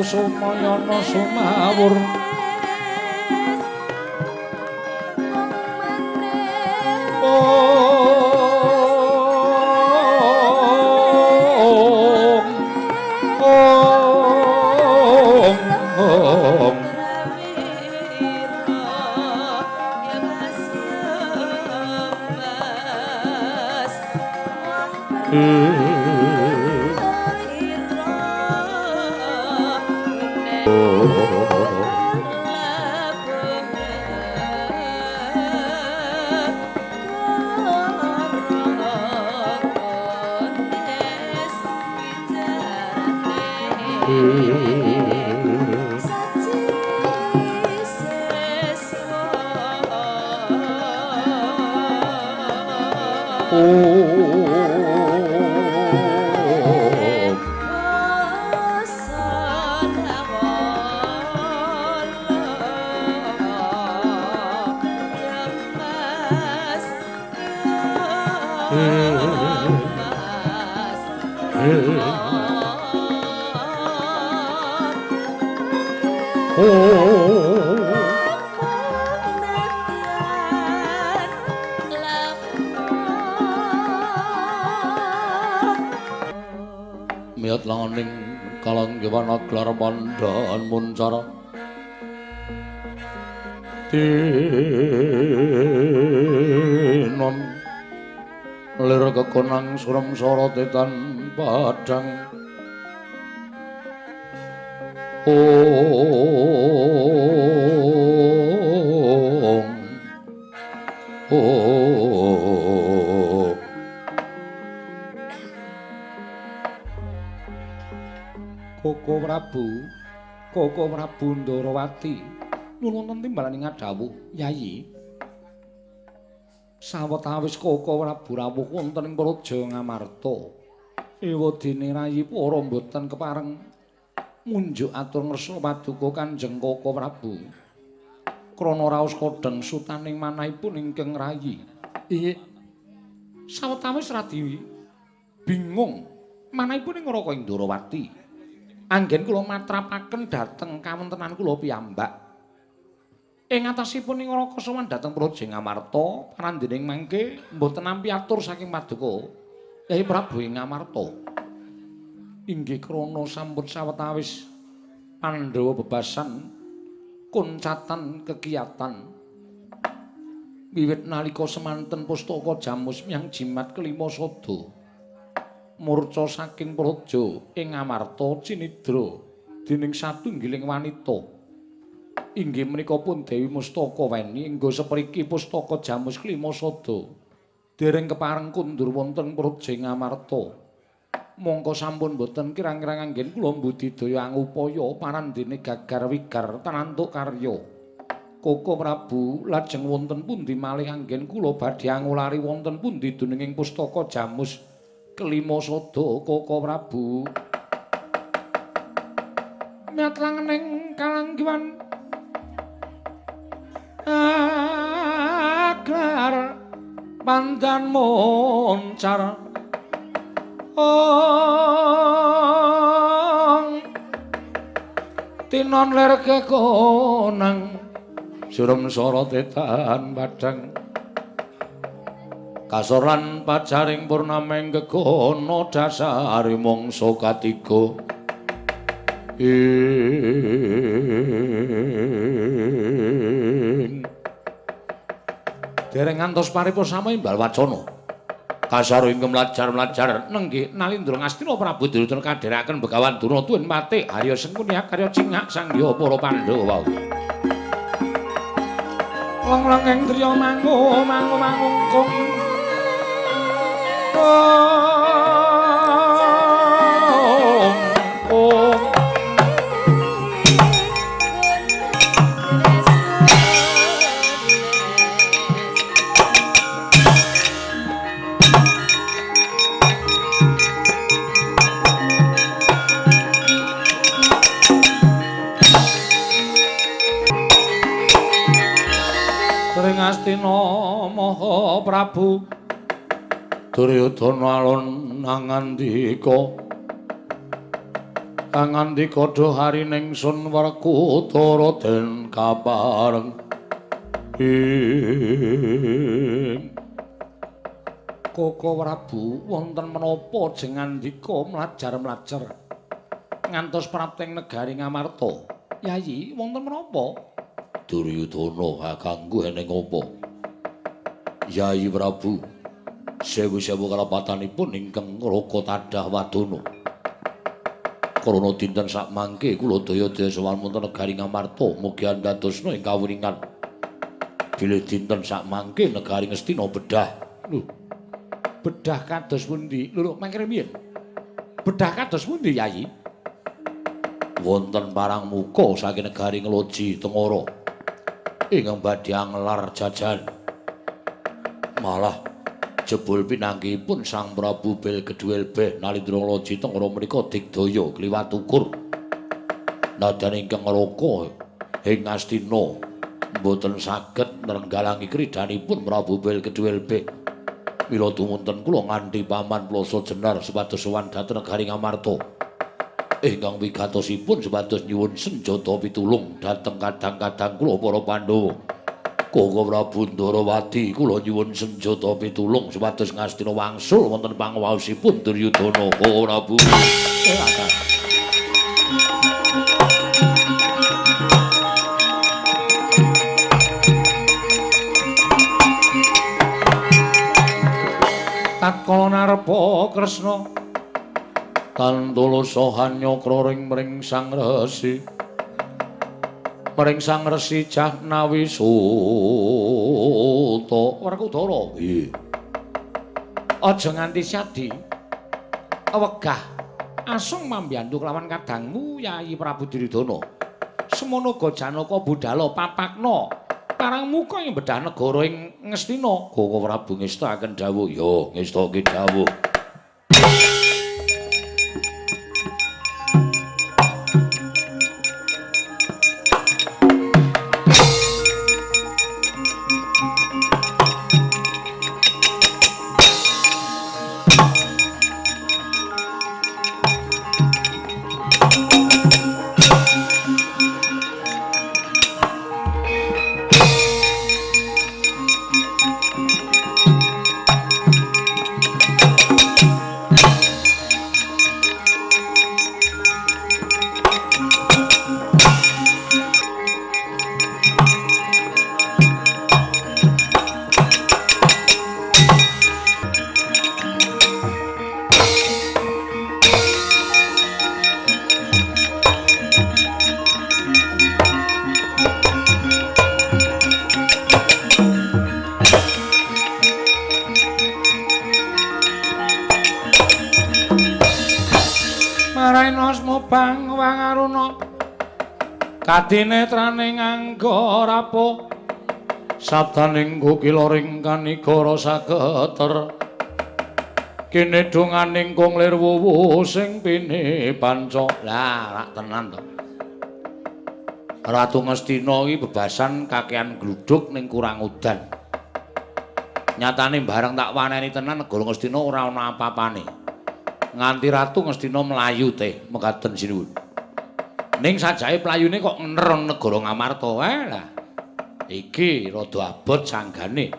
Sumayana sumawur miat langaning kalanggewana gelar pandhaan muncara tinon lir kekonang surem sorotetan padang Koko Prabu Ndarawati nuwun timbalan ngadhawuh Yayi sawetawis Koko Prabu rawuh wonten ing Praja Ngamarta ewadene rayi para boten kepareng munjuk atur ngersa paduka Kanjeng Koko Prabu krana raos kodheng sutaning manahipun ingkang rayi sawetawis radi bingung manahipun ing Raka Ndarawati anggen kula matrapaken dhateng kawontenan kula piyambak. Ing atasipun ing Raka sowan dhateng Praja Ngamarta, panandhening mangke mboten nampi atur saking paduka Kyai Prabu ing Ngamarta. Inggih krana sampun sawetawis Pandhawa bebasan koncatan kekiyatan. Wiwit nalika semanten pustaka Jamus Myang Jimat kelima sada. Murca saking praja ing Ngamarta cinidra dening satunggiling wanita inggih menika pun Dewi Mustaka Weni engga sepriki pustaka Jamus Klima Sada dereng kepareng kundur wonten praja Ngamarta mongko sampun boten kirang-kirang anggen kula mbudidaya angupaya parandene gagar wigar tanantuk karya Koko Prabu lajeng wonten pundi malih anggen kula badhe angulari wonten pundi dununging pustaka Jamus Kelima Sada Koko Prabu miat langening kalanggiwan aglar pandan moncar tinon ler kekonang surem sorotetan padang kasoran pacaring purnameng gegono dasari mangsa katiga dereng ngantos paripurna imbal wacana kasaro ingkang mlajar-mlajar nenggih Nalindra Ngastina Prabu Duryudana kadheraken Begawan Durna tuwin mate Arya Sengkuni karya cingak sangya para Pandhawa wau lang-langeng driya mangungkung Astina Maha Prabu Duryudana alon nangandika ngandika hari ningsun Werkudara den kapareng Koko Prabu wonten menapa jeng ngandika mlajar-mlajar ngantos prapting negari Ngamarta? Yayi, wonten menapa? Duryudana kanggo eneng apa? Yayi Prabu, sewu-sewu kalepatanipun ingkang Raka Tadah Wadana. Krana dinten sakmangke kula daya-daya sowan wonten negari Ngamarta mugi andadosna ing kawuningan. Bilih dinten sakmangke negari Ngastina bedah. Lho, bedah kados pundi? Lho, mangkene piye? Bedah kados pundi, Yayi? Wonten parang muka saking negari Ngeloji Tengara ingkang badhe anglar jajan. Malah jebul pinanggihipun Sang Prabu Belgedwelbeh Nalindra Ngeloji Tengara menika digdaya kliwat ukur. Nadyan ingkang Raka ing Ngastina mboten saged nrenggalangi kridanipun Prabu Belgedwelbeh. Mila dumunten kula nganthi paman plasa jenar supados sowan dhateng negari Ngamarta. Ingkang wigatosipun supados nyuwun senjata pitulung dhateng kadang-kadang kula para Pandhawa. Koko Prabu Ndarawati kula nyuwun senjata pitulung supados Ngastina wangsul wonten pangwaosipun Duryudana. Koko Prabu. Tatkala narpa Kresna tantulasa hanyakra ring Sang Resi Jahnawi Suta Werkudara. Aja nganti sadi wegah asung mambiyantu kelawan kadangmu Yayi Prabu Duryudana. Semono uga Janaka Budhala papakna parang muka ing bedah negara ing Ngastina. Koko Prabu ngestakaken dawuh. Ya, ngestake dawuh. Kadinetrane nganggo rapuh sabdaning kukiloring kanigara sageter kene donganing kunglir wuwu sing pine panca. Lah rak tenan to. Ratu Ngastina iki bebasan kakehan gluduk ning kurang udan. Nyatane bareng tak waneni tenan negara Ngastina ora ana apa-apane. Nganti Ratu Ngastina mlayu teh mekaten sinuwun. Ning sajahe playune kok ngener negara Ngamarta wae lah. Iki rada abot sanggane.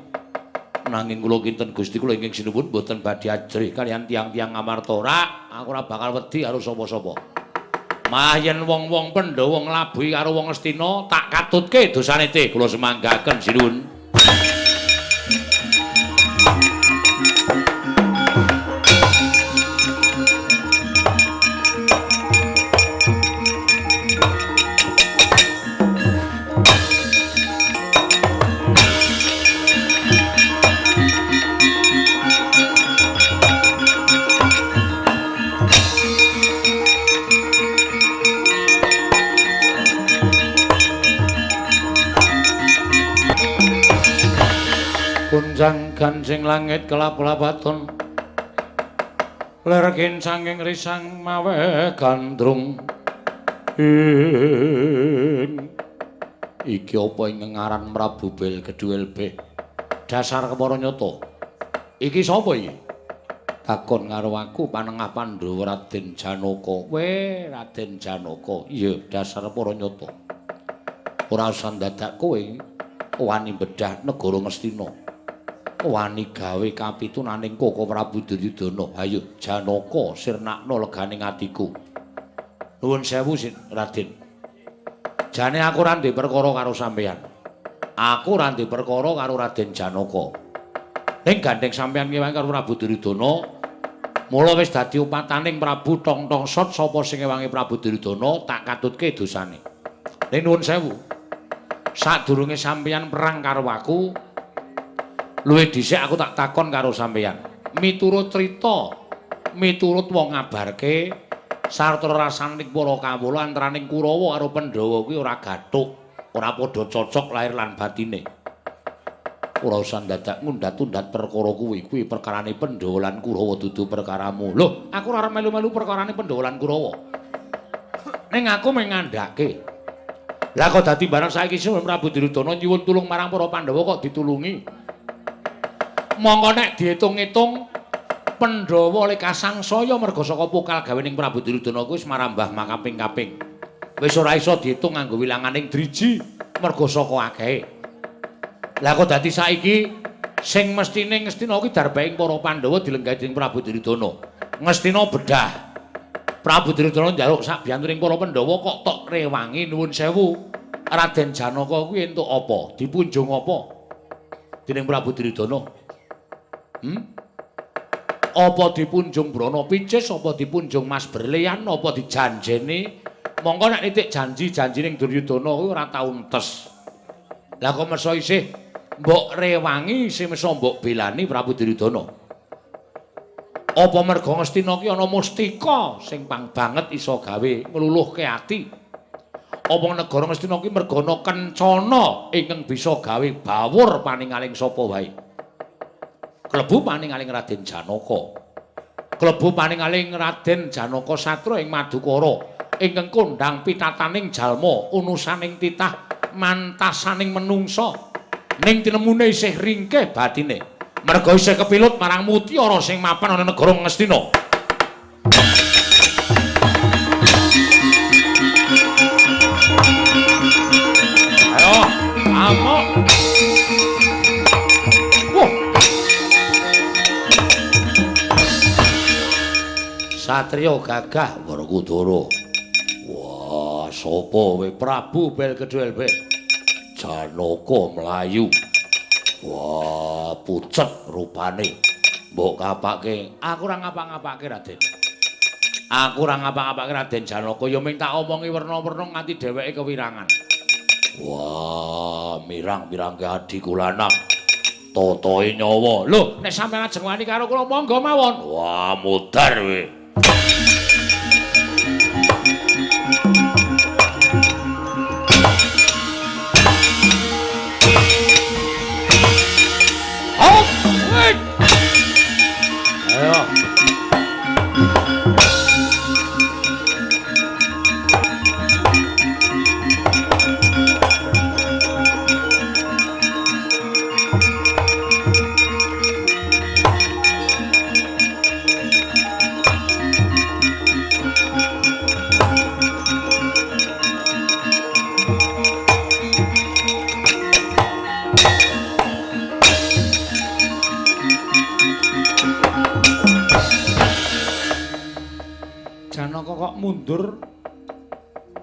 Nanging kula kinten Gusti kula ingkang sinuwun boten badhe ajrih kaliyan tiang-tiang Ngamarta. Rak, aku ora bakal wedi karo sapa-sapa. Mah yen wong-wong Pandhawa nglabuhi karo wong Astina tak katutke dosane teh kula semanggaken sinuwun. Kunjang gancing langit kelap-kelapaton ler kincanging risang mawe gandrung iki apa ing ngaran Prabu Belgedwelbeh dasar kepara nyata iki sapa iki takon karo aku panengah Pandhawa Raden Janaka. Weh, Raden Janaka. Iya, dasar para nyata. Ora usah dadak kowe wani bedah negara Ngastina. Wani gawe kapitunaning Koko Prabu Duryudana. Ayo, Janaka sirnakna leganing atiku. Nuwun sewu, Raden. Jane aku ora ndek perkara karo sampeyan. Aku ora ndek perkara karo Raden Janaka. Ning gandeng sampeyan ngewangi karo Prabu Duryudana, mula wis dadi upataning Prabu Tongtongsot sapa sing ngewangi Prabu Duryudana tak katutke dosane. Ning nuwun sewu. Sadurunge sampeyan perang karo aku, luwih dhisik aku tak takon karo sampeyan. Miturut crita, miturut wong ngabarke, sarta rasaning para kawula antaraning Kurawa karo Pandhawa kuwi ora gathuk, ora padha cocok lair lan batine. Ora usah dadak ngundat-undat perkara kuwi perkarane Pandhawa lan Kurawa dudu perkaramu. Lho, aku ora melu-melu perkarane Pandhawa lan Kurawa. Ning aku mengandhake. Lah kok dadi barang saiki sing Prabu Duryudana nyuwun tulung marang para Pandhawa kok ditulungi. Monggo nek diitung-itung Pandhawa le kasangsaya merga saka pokal gawening Prabu Duryudana kuwi wis marambah makaping-kaping. Wis ora iso diitung nganggo wilanganing driji merga saka akehe. Lah kok dadi saiki sing mestine Ngastina kuwi darbaing para Pandhawa dilenggahi dening Prabu Duryudana. Ngastina bedah. Prabu Duryudana njaluk sak biyantuning para Pandhawa kok tok rewangi nuwun sewu. Raden Janaka kuwi entuk apa? Dipunjung apa? Dening Prabu Duryudana. Apa dipunjung Brana Picis, apa dipunjung Mas Berlian, apa dijanjeni? Monggo nek nitik janji-janji ning Duryudana kuwi ora tau entes. Lah kok mesa isih mbok rewangi sing mesa mbok belani Prabu Duryudana. Apa merga Ngastina ki ana mustika sing pang banget iso gawe ngluluhke ati? Apa negara Ngastina ki merga ana kencana ingkang bisa gawe bawur paningaling sapa wae? Klebu paningaling Raden Janaka. Klebu paningaling Raden Janaka Satra ing Madukara ingkang kondhang pitataning jalma unusaning titah mantasaning menungsa ning tinemune isih ringkeh batine merga isih kepilut marang mutiara sing mapan ana negara Ngastina. Ayo, amok. Satriya gagah Werkudara. Wah, sapa kowe Prabu Belkedhelbe? Janaka mlayu. Wah, pucet rupane. Mbok kapake. Aku ora ngapa-ngapake, Raden. Aku ora ngapa-ngapake Raden Janaka, ya ming tak omongi werna-werna nganti dheweke kewirangan. Wah, mirang-mirang ke adiku lanang. Totoe nyawa. Lho, nek sampeyan ajeng wani karo kula monggo mawon. Wah, mudhar kowe. Ayo. Kok mundur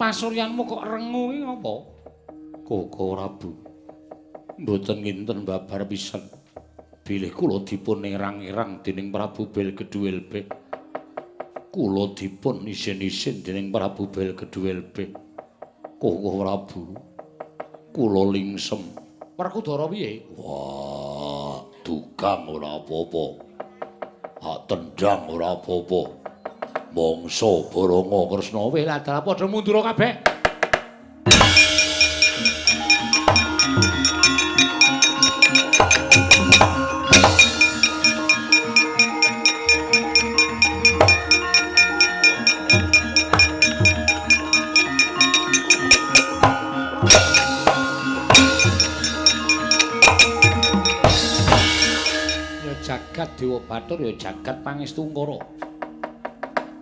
pasuryanmu kok rengu iki apa? Koko Prabu. Mboten nginten babar pisan. Bilih kula dipun erang-erang dening Prabu Belkedhelbe. Kula dipun isin-isin dening Prabu Belkedhelbe. Koko Prabu. Kula lingsem. Werkudara piye? Wah, dugang ora apa-apa. Hak tendang ora apa-apa. Mangsa Baranga Kresna weh ladal padha mundur kabeh. jagat Dewa Bathara ya jagat pangestu Ngkara.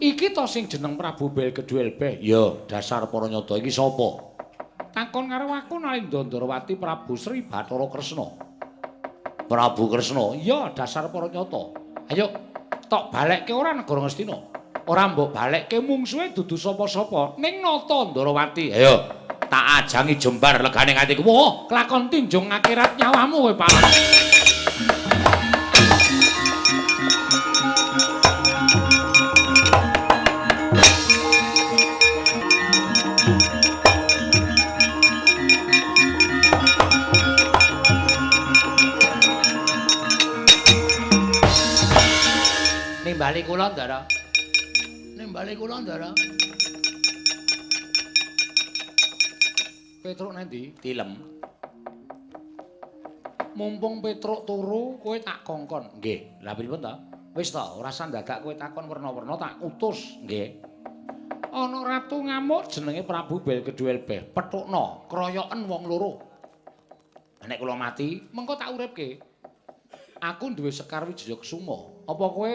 Iki to sing jeneng Prabu Belgedwelbeh. Ya, dasar para nyata iki sapa? Takon karo aku Nalindra Ndarawati Prabu Sri Bathara Kresna. Prabu Kresna? Iya, dasar para nyata. Ayo, tok balekke ora negara Ngastina. Ora mbok balekke mungsuhe dudu sapa-sapa, ning nata Ndarawati. Ayo, tak ajangi jembar legane atiku. Wah, kelakon tinjung akhirat nyawamu kowe, Pak. Nimbali kula, Ndara. Nimbali kula, Ndara. Petruk nendi? Tilem. Mumpung Petruk turu, kowe tak kongkon. Nggih. Lah pripun ta? Wis ta, ora usah dadak kowe takon werna-werna tak utus. Nggih. Ana ratu ngamuk jenenge Prabu Belgedwelbeh. Petukna, kroyoken wong loro. Nek kula mati, mengko tak uripke. Aku duwe Sekar Wijaya Kusuma. Apa kowe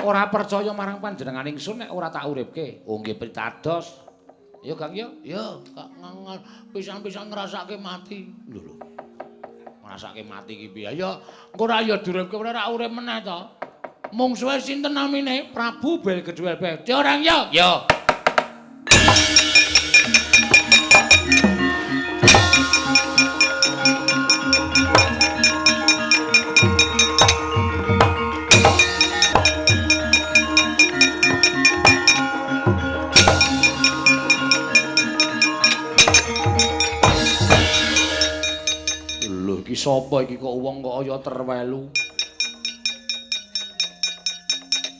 ora percaya marang panjenengan ingsun nek ora tak uripke? Oh nggih pitados. Ya Kang ya. Ya, pisan-pisan ngrasake mati. Lho. Ngrasake mati iki piye? Ya engko ora ya diuripke ora urip meneh to. Mungsuhe sinten namine? Prabu Belgedwelbeh. Ya orang ya. Ya. Iki sapa iki kok wong kok kaya terwelu.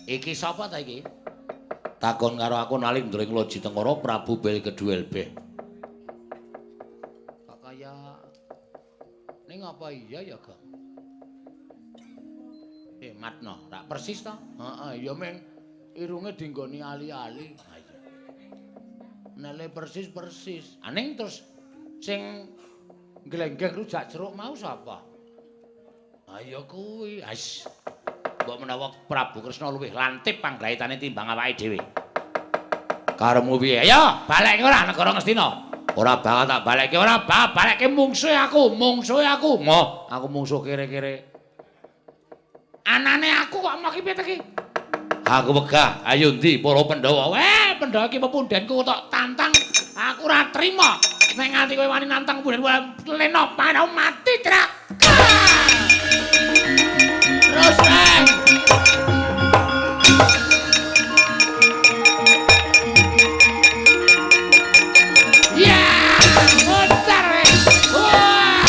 Iki sapa ta iki? Takon karo aku Nalindra Loji Tengara Prabu Belgedwelbeh. Kok kaya ning apa iya ya, Gang? Matno, tak persis ta? Heeh, ya meng irunge dinggoni ali-ali. Ha iya. Nele persis-persis. Aning terus sing glenggeng rujak jeruk mau sapa? Ayo kuwi. Ais. Mbok menawa Prabu Kresna luwih lantip panggraitane timbang awake dhewe. Karemu piye? Ayo, balekke ora negara Ngastina. Ora bakal tak balekke, ora bakal balekke mungsuhe aku, mungsuhe aku. Moh, aku mungsuh kere-kere. Anane aku kok mau ki piye iki? Aku wegah. Ayo ndi para Pandhawa? Weh, Pandhawa iki pepundhenku tok tantang. Aku ora trima. Nek nganti kowe wani nantang bulan leno panau mati trak. Terus neng. Ya, mutar. Wah.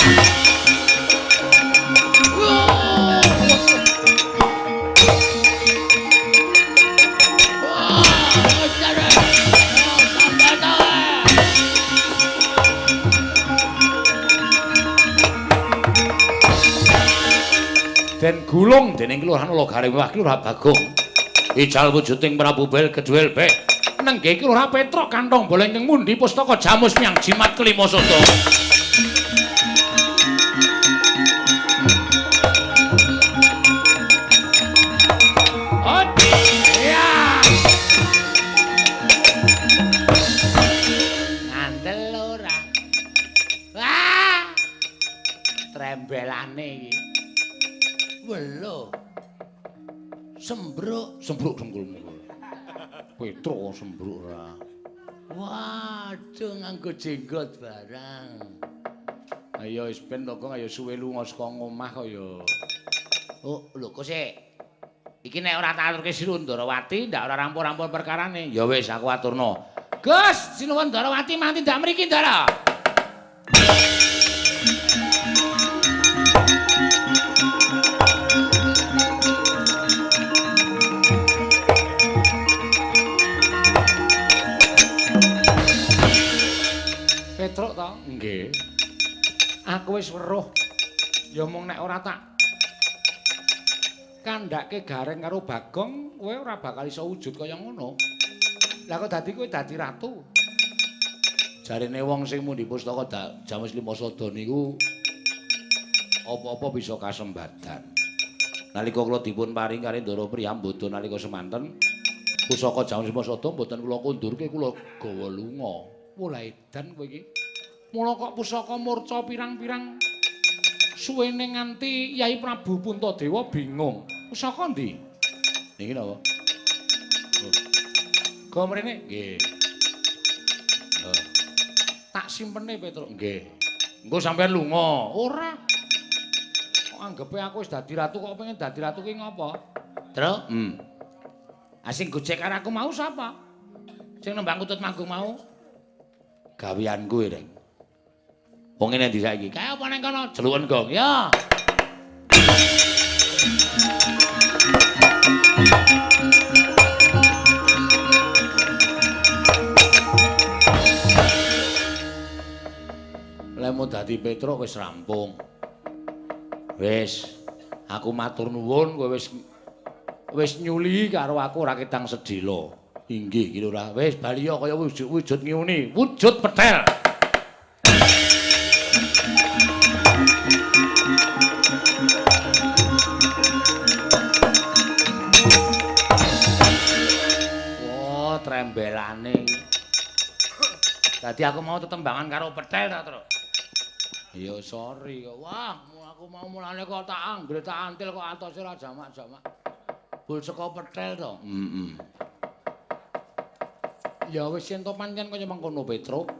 Den gulung dening kelurahan Logare Mewah Kelurahan Bagong. Ijal wujuding Prabu Belgedwelbeh. Nengge Kelurahan Petruk kantong boleng ing mundi pustaka jamus nyang jimat kelima soto. Ngandel ora. Wah. Trembelane iki. Welo. Sembruk dengkulmu. Petro sembruk ora. Waduh nganggo jenggot barang. Ayo wis ben to kok ayo suwe lunga saka omah kok ya. Oh, lho kok sik. Iki nek ora tak aturke Sri Ndarawati ndak ora rampung-rampung perkarane. Ya wis aku aturno. Gus, Sinuwun Ndarawati mati ndak mriki, Ndara. Petruk to? Nggih. Aku wis weruh. Ya mung nek ora tak kandhake gareng karo Bagong, kowe ora bakal iso wujud kaya ngono. Lah kok dadi kowe dadi ratu? Jarene wong sing mundi pustaka Jamus Lima Sada niku apa-apa bisa kasembadan. Nalika kula dipun paring kali Ndara Priyambada nalika semanten pusaka Jamus Sada mboten kula kundurke kula gawa lunga. Mulai edan kowe iki. Mula kok pusaka murca pirang-pirang suwene nganti Yai Prabu Puntadewa bingung. Pusaka ndi? Niki napa? Kok mrene? Nggih. Tak simpene Petruk. Nggih. Engko sampean lunga. Ora. Kok anggepe aku wis dadi ratu kok pengen dadi ratu ki ngopo? Truk? Asing gojek karo aku mau sapa? Sing nembang kutut manggung mau? Gaweanku Reng. Wong ngene ndi saiki? Kae apa ning kono? Jeluken gong. Ya. Lemu dadi Petruk wis rampung. Wis, aku matur nuwun kowe wis nyuli karo aku ora ketang sedhela. Inggih, kira ora. Wis bali kaya wujud ngiuni, wujud petel. Wah, trembelane. Dadi aku mau tetembangan karo petel ta, Tru? Ya sorry kok. Wah, aku mau mulane kok tak anggere tak antil kok antose ora jamak-jamak. Bul saka petel to. Ya wis yen to pancen kaya mengkono Petruk.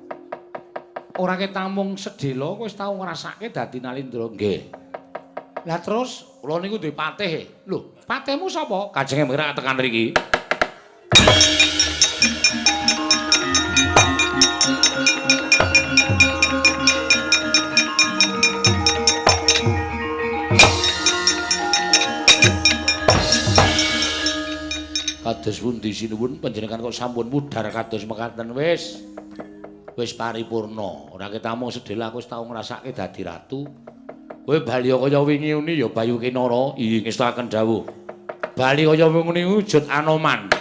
Ora ketamung sedhela kowe wis tau ngrasake dadi Nalindra. Nggih. Lah terus kula niku duwe patih. Lho, patihmu sapa? Kajenge mira tekan mriki. Kados pundi sinuwun panjenengan kok sampun mudhar kados mekaten wis paripurna. Ora ketamung sedhela aku wis tau ngrasake dadi ratu. Kowe bali kaya wingi uni ya Bayu Kinara, inggih ngestaken dawuh. Bali kaya wingi wujud Anoman.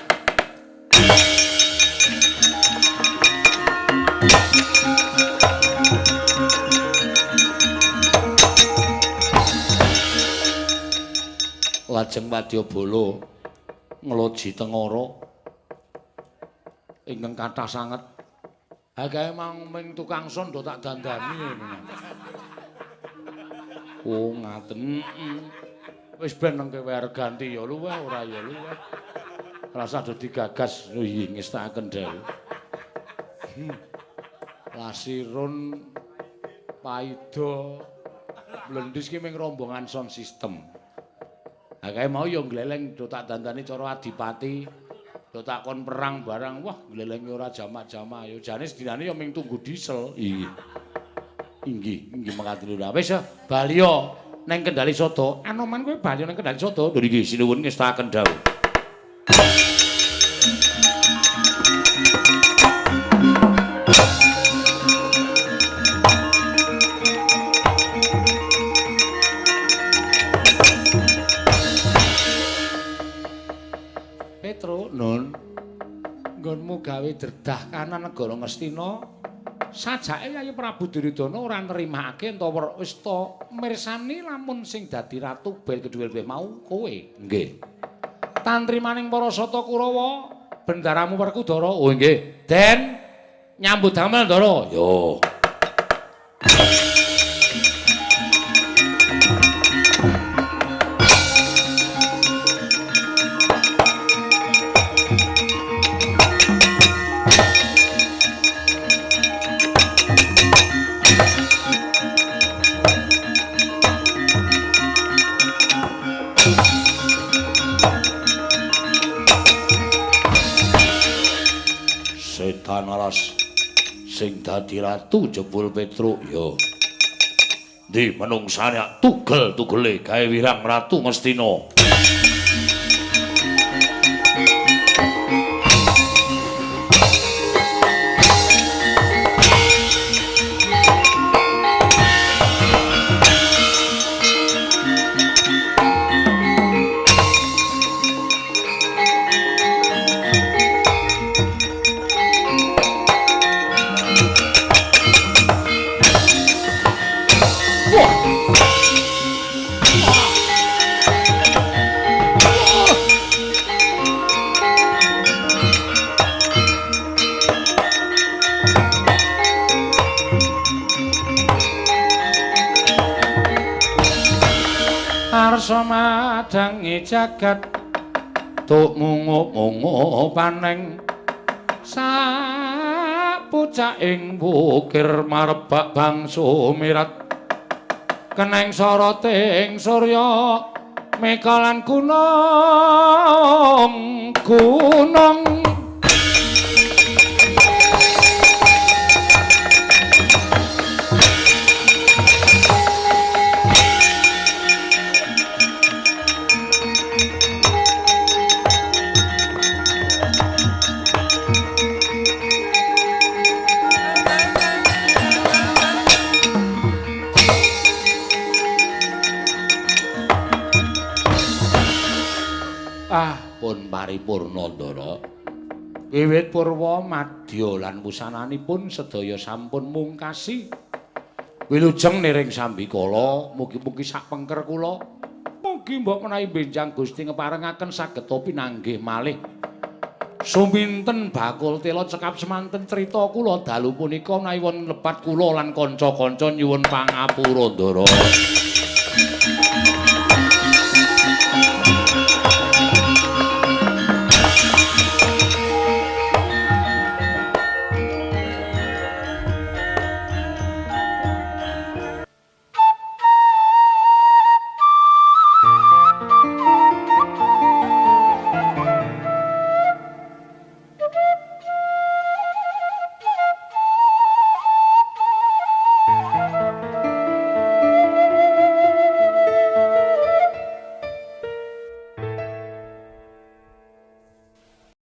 Lajeng Wadyabala ngeloji tengara ingkang kathah sanget. Ha gawe mang ming tukang son do tak dandani ngene. Oh ngaten. Wis ben nengke wae ganti ya luweh ora ya luweh. Rasa do digagas ngestaken dawuh. Lasirun Paida Blendis ki ming rombongan sound system. Ha kae mau ya gleleng do tak dandani cara adipati. Do tak kon perang barang. Wah, glelenge ora jamak-jamak. Ya jane sedinane ya ming tunggu diesel. Inggih, mangkat lho. Wis ya, bali yo ning Kendali Sada. Anoman kowe bali ning Kendali Sada. Lho niki sinuwun ngestaken dawuh. Nun nggonmu gawe derdah kanan negara Ngastina sajake Yayi Prabu Duryudana ora nerimakake entawa wis ta mirsani lamun sing dadi ratu bel kedhuwe mau kowe nggih tantrimaning para Sata Kurawa bendaramu Werkudara oh nggih Den nyambut damel Ndara yo Alas sing dadi ratu jebul Petruk ya ndi menungsane tugel-tugele gawe wirang ratu Ngastina ngarsa madangi jagat tuk mungu-mungu paneng sapucaking bukir marebak bangsu mirat keneng soroting surya mekalan gunung pun paripurna Ndara. Wiwit purwa madya lan wusananipun sedaya sampun mungkasi. Wilujeng niring sambikala, mugi-mugi sapengker kula mugi mbok menawi benjang Gusti ngeparengaken saged pinanggih malih. Suminten bakul tela cekap semanten crita kula dalu punika menawi wonten lepat kula lan kanca-kanca nyuwun pangapura Ndara.